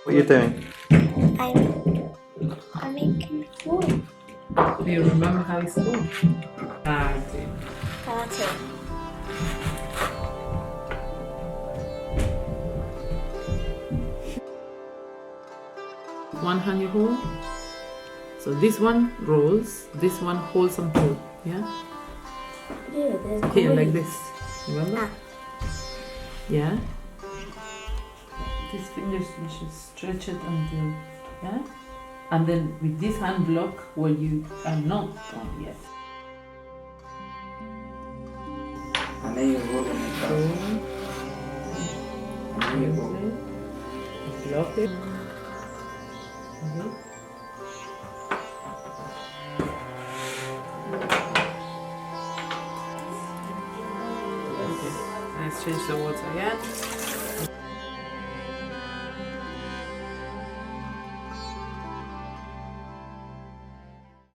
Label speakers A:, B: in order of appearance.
A: What are you doing?
B: I'm making wood.
C: Do you remember how it's called? Paddington.
B: Pattern.
C: One honey hole. So this one rolls, this one holds some food. Yeah?
B: Yeah, there's
C: Here,
B: gold.
C: like this. Remember? Yeah? These fingers, you should stretch it until, yeah? And then with this hand block where you are not done yet.
A: And then you roll it back. And then you roll it.
C: Block it. Okay. Okay. Let's change the water again.